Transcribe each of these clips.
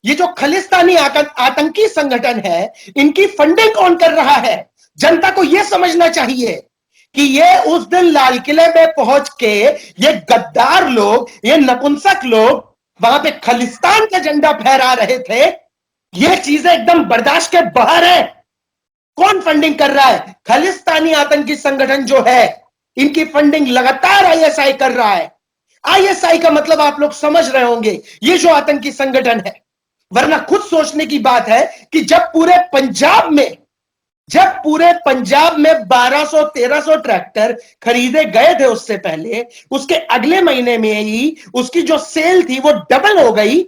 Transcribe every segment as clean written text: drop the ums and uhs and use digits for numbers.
ये जो खालिस्तानी आतंकी संगठन है, इनकी फंडिंग कौन कर रहा है? जनता को यह समझना चाहिए कि ये उस दिन लाल किले में पहुंच के ये गद्दार लोग, ये नपुंसक लोग वहां पे खालिस्तान का झंडा फहरा रहे थे। ये चीजें एकदम बर्दाश्त के बाहर है। कौन फंडिंग कर रहा है? खालिस्तानी आतंकी संगठन जो है, इनकी फंडिंग लगातार आईएसआई कर रहा है। आईएसआई का मतलब आप लोग समझ रहे होंगे, ये जो आतंकी संगठन है। वरना खुद सोचने की बात है कि जब पूरे पंजाब में 1200-1300 ट्रैक्टर खरीदे गए थे, उससे पहले उसके अगले महीने में ही उसकी जो सेल थी वो डबल हो गई।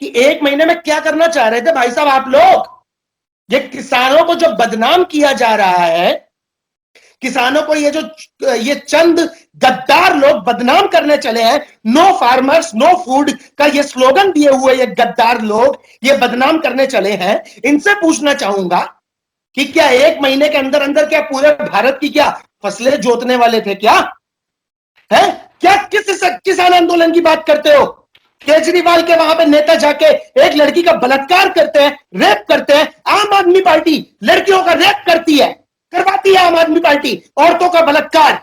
कि एक महीने में क्या करना चाह रहे थे भाई साहब आप लोग? ये किसानों को जो बदनाम किया जा रहा है, किसानों को ये चंद गद्दार लोग बदनाम करने चले हैं। नो फार्मर्स नो फूड का ये स्लोगन दिए हुए ये गद्दार लोग ये बदनाम करने चले हैं। इनसे पूछना चाहूंगा कि क्या एक महीने के अंदर अंदर क्या पूरे भारत की क्या फसलें जोतने वाले थे? क्या है? क्या किस किसान आंदोलन की बात करते हो? केजरीवाल के वहां पे नेता जाके एक लड़की का बलात्कार करते हैं, रेप करते हैं। आम आदमी पार्टी लड़कियों का रेप करती है, करवाती है आम आदमी पार्टी औरतों का बलात्कार।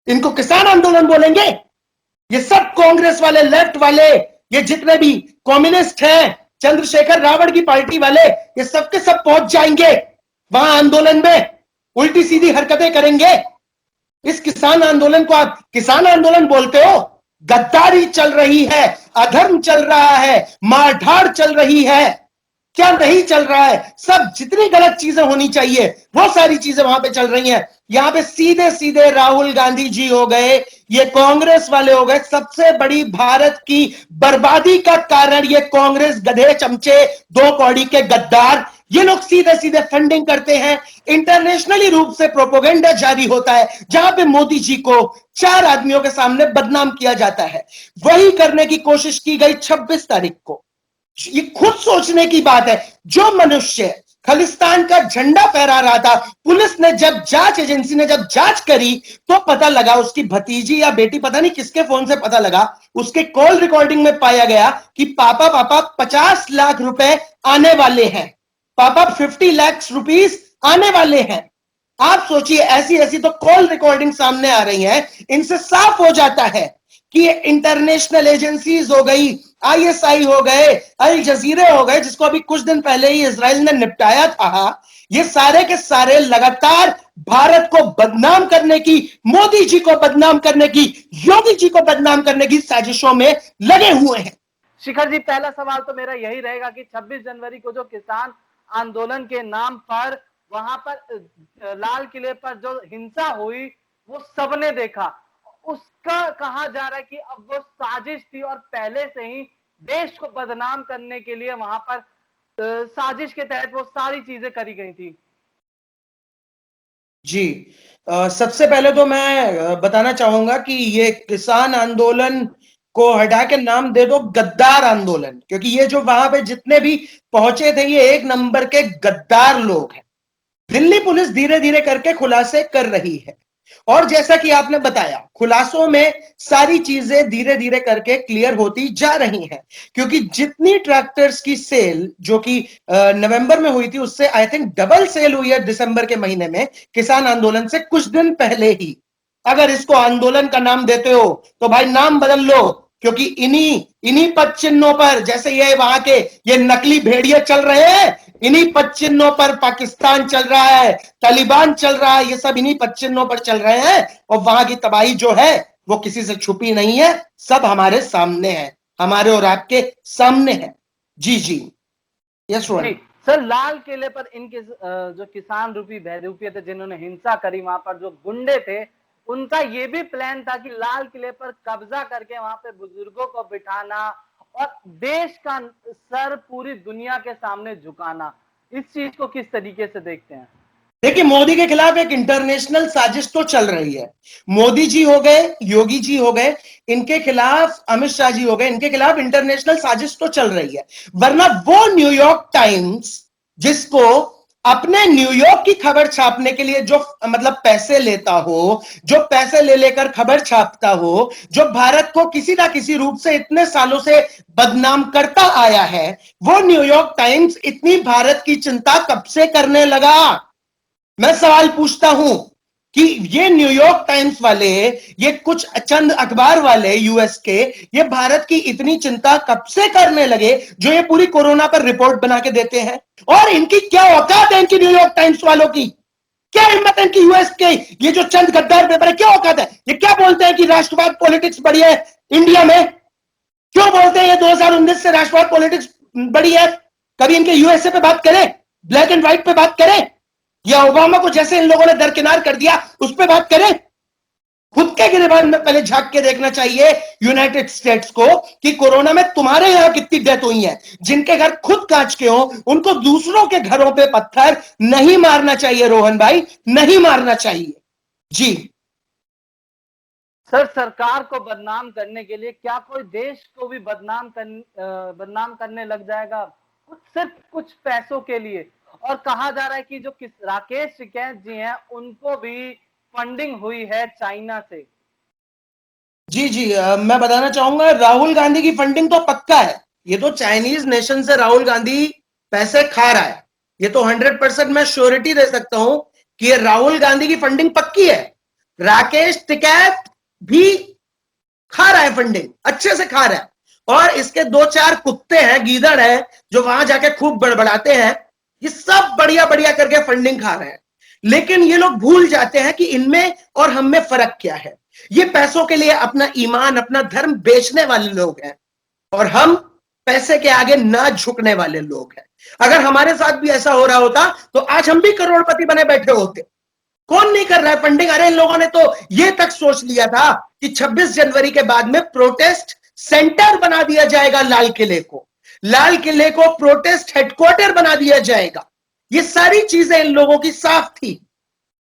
इनको किसान आंदोलन बोलेंगे? ये सब कांग्रेस वाले, लेफ्ट वाले, ये जितने भी कम्युनिस्ट हैं, चंद्रशेखर रावण की पार्टी वाले, ये सबके सब पहुंच जाएंगे वहां आंदोलन में, उल्टी सीधी हरकतें करेंगे। इस किसान आंदोलन को आप किसान आंदोलन बोलते हो? गद्दारी चल रही है, अधर्म चल रहा है, मारधाड़ चल रही है। क्या नहीं चल रहा है? सब जितनी गलत चीजें होनी चाहिए वो सारी चीजें वहां पे चल रही हैं। यहां पे सीधे सीधे राहुल गांधी जी हो गए, ये कांग्रेस वाले हो गए। सबसे बड़ी भारत की बर्बादी का कारण ये कांग्रेस गधे, चमचे, दो कौड़ी के गद्दार, ये लोग सीधे सीधे फंडिंग करते हैं। इंटरनेशनली रूप से प्रोपेगेंडा जारी होता है, जहां पे मोदी जी को 4 आदमियों के सामने बदनाम किया जाता है। वही करने की कोशिश की गई 26 तारीख को। ये खुद सोचने की बात है, जो मनुष्य खालिस्तान का झंडा फहरा रहा था, पुलिस ने जब जांच एजेंसी ने जब जांच करी तो पता लगा, उसकी भतीजी या बेटी पता नहीं किसके फोन से पता लगा, उसके कॉल रिकॉर्डिंग में पाया गया कि पापा 50 लाख रुपए आने वाले हैं, पापा 50 लाख रुपीस आने वाले हैं। आप सोचिए, ऐसी ऐसी तो कॉल रिकॉर्डिंग सामने आ रही है। इनसे साफ हो जाता है कि ये इंटरनेशनल एजेंसीज हो गई, आईएसआई हो गए, अल जजीरे हो गए, जिसको अभी कुछ दिन पहले ही इजराइल ने निपटाया था, ये सारे के सारे लगातार भारत को बदनाम करने की, मोदी जी को बदनाम करने की, योगी जी को बदनाम करने की साजिशों में लगे हुए हैं। शिखर जी, पहला सवाल तो मेरा यही रहेगा कि 26 जनवरी को जो किसान आंदोलन के नाम पर वहां पर लाल किले पर जो हिंसा हुई वो सबने देखा, उसका कहा जा रहा है कि अब वो साजिश थी और पहले से ही देश को बदनाम करने के लिए वहां पर साजिश के तहत वो सारी चीजें करी गई थी। जी, सबसे पहले तो मैं बताना चाहूंगा कि ये किसान आंदोलन को हटा के नाम दे दो गद्दार आंदोलन, क्योंकि ये जो वहां पे जितने भी पहुंचे थे ये एक नंबर के गद्दार लोग हैं। दिल्ली पुलिस धीरे धीरे करके खुलासे कर रही है, और जैसा कि आपने बताया, खुलासों में सारी चीजें धीरे धीरे करके क्लियर होती जा रही हैं। क्योंकि जितनी ट्रैक्टर्स की सेल जो कि नवंबर में हुई थी, उससे आई थिंक डबल सेल हुई है दिसंबर के महीने में, किसान आंदोलन से कुछ दिन पहले ही। अगर इसको आंदोलन का नाम देते हो तो भाई नाम बदल लो, क्योंकि इन्हीं पद चिन्हों पर, जैसे ये वहां के ये नकली भेड़िए चल रहे हैं, इन्हीं पद चिन्हों पर पाकिस्तान चल रहा है, तालिबान चल रहा है, ये सब इन्हीं पद चिन्हों पर चल रहे हैं। और वहां की तबाही जो है वो किसी से छुपी नहीं है, सब हमारे सामने है, हमारे और आपके सामने है। जी जी, यस रोहन सर, लाल किले पर इनके जो किसान रूपी बहरूपिये थे, जिन्होंने हिंसा करी, वहां पर जो गुंडे थे, उनका ये भी प्लान था कि लाल किले पर कब्जा करके वहां पे बुजुर्गों को बिठाना और देश का सर पूरी दुनिया के सामने झुकाना। इस चीज को किस तरीके से देखते हैं? देखिए, मोदी के खिलाफ एक इंटरनेशनल साजिश तो चल रही है। मोदी जी हो गए, योगी जी हो गए, इनके खिलाफ अमित शाह जी हो गए, इनके खिलाफ इंटरनेशनल साजिश तो चल रही है। वरना वो न्यूयॉर्क टाइम्स जिसको अपने न्यूयॉर्क की खबर छापने के लिए जो मतलब पैसे लेता हो, जो पैसे ले लेकर खबर छापता हो, जो भारत को किसी ना किसी रूप से इतने सालों से बदनाम करता आया है, वो न्यूयॉर्क टाइम्स इतनी भारत की चिंता कब से करने लगा? मैं सवाल पूछता हूं कि ये न्यूयॉर्क टाइम्स वाले, ये कुछ चंद अखबार वाले यूएस के, ये भारत की इतनी चिंता कब से करने लगे जो ये पूरी कोरोना पर रिपोर्ट बना के देते हैं? और इनकी क्या औकात है, इनकी न्यूयॉर्क टाइम्स वालों की क्या हिम्मत है, इनकी यूएस के ये जो चंद गद्दार पेपर है, क्या औकात है? ये क्या बोलते हैं कि राष्ट्रवाद पॉलिटिक्स बढ़िया है इंडिया में? क्यों बोलते हैं ये 2019 से राष्ट्रवाद पॉलिटिक्स बड़ी है? कभी इनके यूएसए पे बात करें, ब्लैक एंड व्हाइट पे बात करें, या ओबामा को जैसे इन लोगों ने दरकिनार कर दिया उस पर बात करें? खुद के गिरेबान में पहले झांक के देखना चाहिए यूनाइटेड स्टेट्स को कि कोरोना में तुम्हारे यहां कितनी डेथ हुई है। जिनके घर खुद कांच के हो उनको दूसरों के घरों पे पत्थर नहीं मारना चाहिए रोहन भाई, नहीं मारना चाहिए। जी सर, सरकार को बदनाम करने के लिए क्या कोई देश को भी बदनाम करने लग जाएगा सिर्फ कुछ पैसों के लिए? और कहा जा रहा है कि जो राकेश टिकैत जी हैं उनको भी फंडिंग हुई है चाइना से। जी जी मैं बताना चाहूंगा, राहुल गांधी की फंडिंग तो पक्का है। ये तो चाइनीज नेशन से राहुल गांधी पैसे खा रहा है। ये तो 100% मैं श्योरिटी दे सकता हूं कि ये राहुल गांधी की फंडिंग पक्की है। राकेश टिकैत भी खा रहा है फंडिंग, अच्छे से खा रहा है। और इसके दो चार कुत्ते हैं, गीदड़ है, जो वहां जाके खूब बड़बड़ाते हैं, ये सब बढ़िया बढ़िया करके फंडिंग खा रहे हैं। लेकिन ये लोग भूल जाते हैं कि इनमें और हम में फर्क क्या है। ये पैसों के लिए अपना ईमान, अपना धर्म बेचने वाले लोग हैं, और हम पैसे के आगे ना झुकने वाले लोग हैं। अगर हमारे साथ भी ऐसा हो रहा होता तो आज हम भी करोड़पति बने बैठे होते। कौन नहीं कर रहा है फंडिंग? अरे इन लोगों ने तो ये तक सोच लिया था कि 26 जनवरी के बाद में प्रोटेस्ट सेंटर बना दिया जाएगा, लाल किले को, लाल किले को प्रोटेस्ट हेडक्वार्टर बना दिया जाएगा। ये सारी चीजें इन लोगों की साफ थी।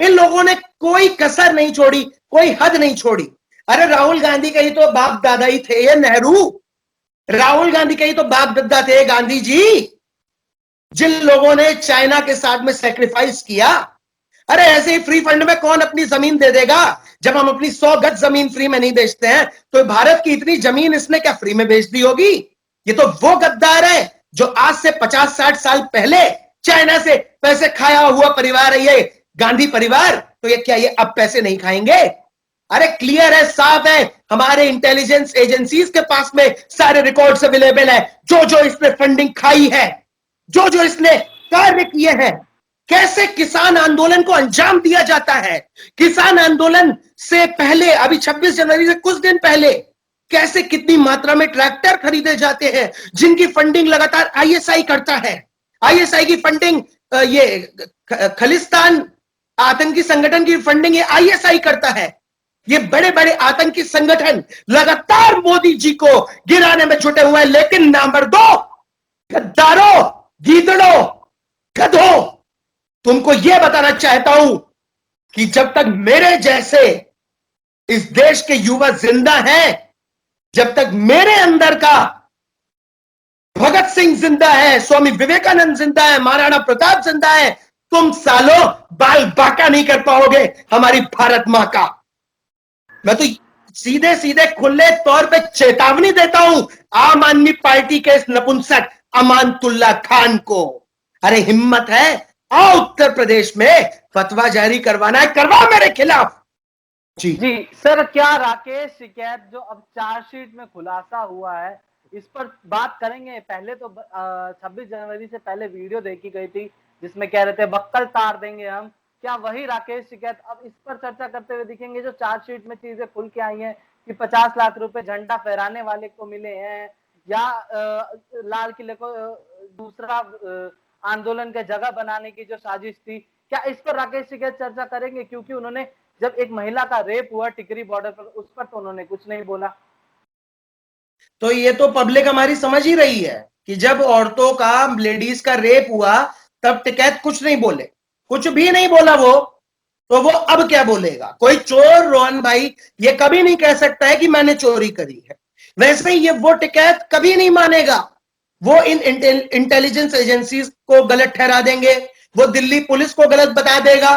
इन लोगों ने कोई कसर नहीं छोड़ी, कोई हद नहीं छोड़ी। अरे राहुल गांधी के ही तो बाप दादा ही थे ये नेहरू, राहुल गांधी के ही तो बाप दादा थे गांधी जी, जिन लोगों ने चाइना के साथ में सेक्रीफाइस किया। अरे ऐसे ही फ्री फंड में कौन अपनी जमीन दे देगा? जब हम अपनी 100 गज जमीन फ्री में नहीं बेचते हैं तो भारत की इतनी जमीन इसने क्या फ्री में बेच दी होगी? ये तो वो गद्दार है जो आज से 50-60 साल पहले चाइना से पैसे खाया हुआ परिवार है ये गांधी परिवार। तो ये क्या ये अब पैसे नहीं खाएंगे? अरे क्लियर है, साफ है, हमारे इंटेलिजेंस एजेंसीज के पास में सारे रिकॉर्ड्स अवेलेबल है, जो जो इसने फंडिंग खाई है, जो जो इसने कार्य किए हैं, कैसे किसान आंदोलन को अंजाम दिया जाता है। किसान आंदोलन से पहले, अभी 26 जनवरी से कुछ दिन पहले, कैसे कितनी मात्रा में ट्रैक्टर खरीदे जाते हैं, जिनकी फंडिंग लगातार आईएसआई करता है। आईएसआई की फंडिंग, ये खालिस्तान आतंकी संगठन की फंडिंग ये आईएसआई करता है। ये बड़े बड़े आतंकी संगठन लगातार मोदी जी को गिराने में जुटे हुए हैं। लेकिन नंबर 2, गद्दारों, गीदड़ों, गधों, तुमको यह बताना चाहता हूं कि जब तक मेरे जैसे इस देश के युवा जिंदा हैं, जब तक मेरे अंदर का भगत सिंह जिंदा है, स्वामी विवेकानंद जिंदा है, महाराणा प्रताप जिंदा है, तुम सालों बाल बाका नहीं कर पाओगे हमारी भारत मां का। मैं तो सीधे सीधे खुले तौर पे चेतावनी देता हूं आम आदमी पार्टी के इस नपुंसक अमानतुल्ला खान को। अरे हिम्मत है, आओ उत्तर प्रदेश में फतवा जारी करवाना है, करवाओ मेरे खिलाफ। जी सर, क्या राकेश टिकैत जो अब चार्जशीट में खुलासा हुआ है, इस पर बात करेंगे। पहले तो 26 जनवरी से पहले वीडियो देखी गई थी जिसमें कह रहे थे बक्कल तार देंगे हम। क्या वही राकेश टिकैत अब इस पर चर्चा करते हुए दिखेंगे? जो चार्जशीट में चीजें खुल के आई हैं कि 50 लाख रुपए झंडा फहराने वाले को मिले हैं, या लाल किले को दूसरा आंदोलन के जगह बनाने की जो साजिश थी, क्या इस पर राकेश टिकैत चर्चा करेंगे? क्योंकि उन्होंने जब एक महिला का रेप हुआ टिकरी बॉर्डर पर, उस पर तो उन्होंने कुछ नहीं बोला। तो ये तो पब्लिक हमारी समझ ही रही है कि जब औरतों का, लेडीज का रेप हुआ तब टिकैत कुछ नहीं बोले, कुछ भी नहीं बोला वो, तो वो अब क्या बोलेगा? कोई चोर, रोहन भाई, ये कभी नहीं कह सकता है कि मैंने चोरी करी है। वैसे ही ये वो टिकैत कभी नहीं मानेगा। वो इन इंटेलिजेंस एजेंसीज को गलत ठहरा देंगे, वो दिल्ली पुलिस को गलत बता देगा।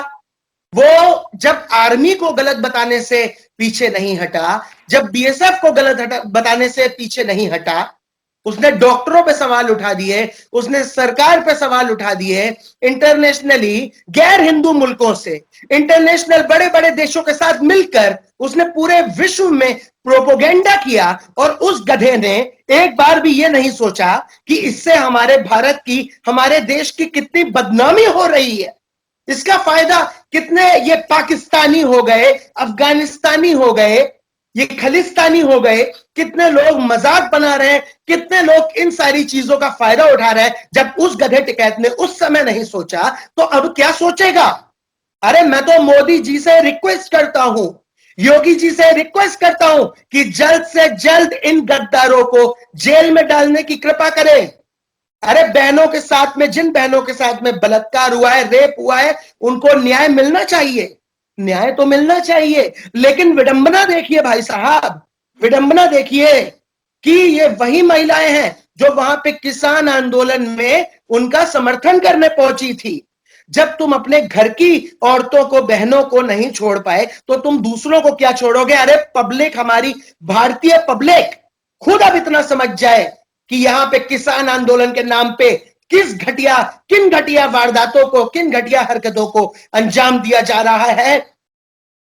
वो जब आर्मी को गलत बताने से पीछे नहीं हटा, जब बीएसएफ को गलत बताने से पीछे नहीं हटा, उसने डॉक्टरों पे सवाल उठा दिए, उसने सरकार पे सवाल उठा दिए, इंटरनेशनली गैर हिंदू मुल्कों से, इंटरनेशनल बड़े बड़े देशों के साथ मिलकर उसने पूरे विश्व में प्रोपोगेंडा किया। और उस गधे ने एक बार भी यह नहीं सोचा कि इससे हमारे भारत की, हमारे देश की कितनी बदनामी हो रही है, इसका फायदा कितने ये पाकिस्तानी हो गए, अफगानिस्तानी हो गए, ये खलिस्तानी हो गए, कितने लोग मजाक बना रहे हैं, कितने लोग इन सारी चीजों का फायदा उठा रहे हैं। जब उस गधे टिकैत ने उस समय नहीं सोचा तो अब क्या सोचेगा? अरे मैं तो मोदी जी से रिक्वेस्ट करता हूं, योगी जी से रिक्वेस्ट करता हूं कि जल्द से जल्द इन गद्दारों को जेल में डालने की कृपा करें। अरे बहनों के साथ में, जिन बहनों के साथ में बलात्कार हुआ है, रेप हुआ है, उनको न्याय मिलना चाहिए, न्याय तो मिलना चाहिए। लेकिन विडंबना देखिए भाई साहब, विडंबना देखिए कि ये वही महिलाएं हैं जो वहां पे किसान आंदोलन में उनका समर्थन करने पहुंची थी। जब तुम अपने घर की औरतों को, बहनों को नहीं छोड़ पाए तो तुम दूसरों को क्या छोड़ोगे? अरे पब्लिक, हमारी भारतीय पब्लिक खुद अब इतना समझ जाए कि यहां पे किसान आंदोलन के नाम पे किन घटिया वारदातों को, किन घटिया हरकतों को अंजाम दिया जा रहा है।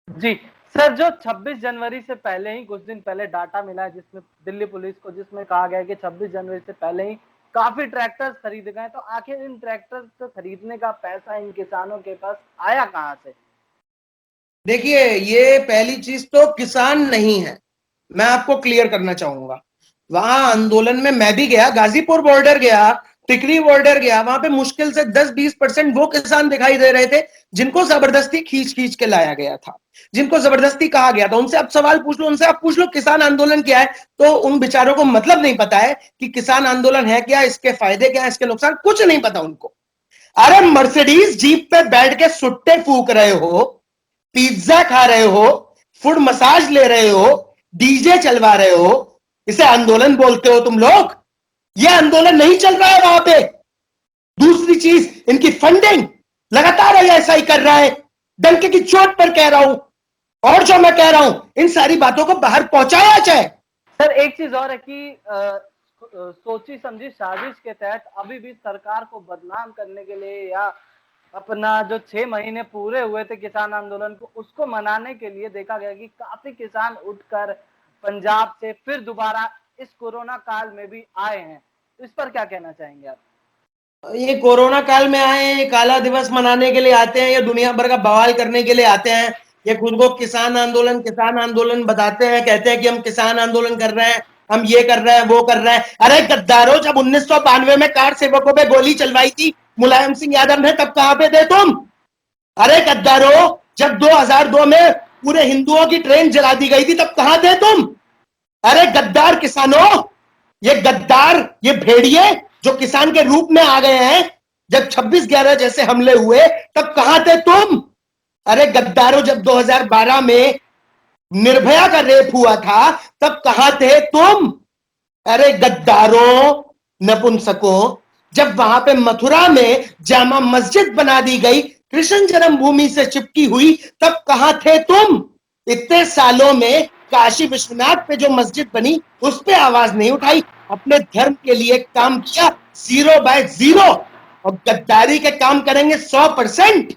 जी सर, जो 26 जनवरी से पहले ही कुछ दिन पहले डाटा मिला है जिसमें दिल्ली पुलिस को, जिसमें कहा गया है कि 26 जनवरी से पहले ही काफी ट्रैक्टर्स खरीदे गए, तो आखिर इन ट्रैक्टर्स को खरीदने का पैसा इन किसानों के पास आया कहां से? देखिए, ये पहली चीज तो किसान नहीं है, मैं आपको क्लियर करना चाहूंगा। वहां आंदोलन में मैं भी गया, गाजीपुर बॉर्डर गया, टिकरी बॉर्डर गया, वहां पे मुश्किल से 10-20% वो किसान दिखाई दे रहे थे जिनको जबरदस्ती खींच खींच के लाया गया था, जिनको जबरदस्ती कहा गया था। उनसे आप सवाल पूछ लो, उनसे आप पूछ लो किसान आंदोलन क्या है, तो उन बेचारों को मतलब नहीं पता है कि किसान आंदोलन है क्या, इसके फायदे क्या है, इसके नुकसान कुछ नहीं पता उनको। अरे मर्सिडीज जीप पे बैठ के सुट्टे फूक रहे हो, पिज्जा खा रहे हो, फुट मसाज ले रहे हो, डीजे चलवा रहे हो, इसे आंदोलन बोलते हो तुम लोग? ये आंदोलन नहीं चल रहा है वहां पे। दूसरी चीज, इनकी फंडिंग लगातार ऐसा ही कर रहा है, डंके की चोट पर कह रहा हूं। और जो मैं कह रहा हूं, इन सारी बातों को बाहर पहुंचाया जाए। सर एक चीज और है कि सोची समझी साजिश के तहत अभी भी सरकार को बदनाम करने के लिए, या अपना जो 6 महीने पूरे हुए थे किसान आंदोलन को, उसको मनाने के लिए देखा गया कि काफी किसान उठकर पंजाब से फिर दोबारा इस कोरोना काल में भी आए हैं। इस पर क्या कहना चाहेंगे आप? ये कोरोना काल में आए हैं, काला दिवस मनाने के लिए आते हैं, ये दुनिया भर का बवाल करने के लिए आते हैं। ये खुद को किसान आंदोलन बताते हैं, कहते हैं कि हम किसान आंदोलन कर रहे हैं, हम ये कर रहे हैं, वो कर रहे हैं। अरे गद्दारों, जब 1992 में कार सेवकों पे गोली चलवाई थी मुलायम सिंह यादव ने, तब कहां पे थे तुम? अरे गद्दारों, जब 2002 में पूरे हिंदुओं की ट्रेन जला दी गई थी, तब कहां थे तुम? अरे गद्दार किसानों, ये गद्दार, ये भेड़िए जो किसान के रूप में आ गए हैं, जब 26/11 जैसे हमले हुए तब कहां थे तुम? अरे गद्दारों, जब 2012 में निर्भया का रेप हुआ था तब कहां थे तुम? अरे गद्दारों, नपुंसकों, जब वहां पे मथुरा में जामा मस्जिद बना दी गई कृष्ण जन्मभूमि से चिपकी हुई, तब कहां थे तुम? इतने सालों में काशी विश्वनाथ पे जो मस्जिद बनी उस पे आवाज नहीं उठाई, अपने धर्म के लिए काम किया 0/0। और गद्दारी के काम करेंगे 100%।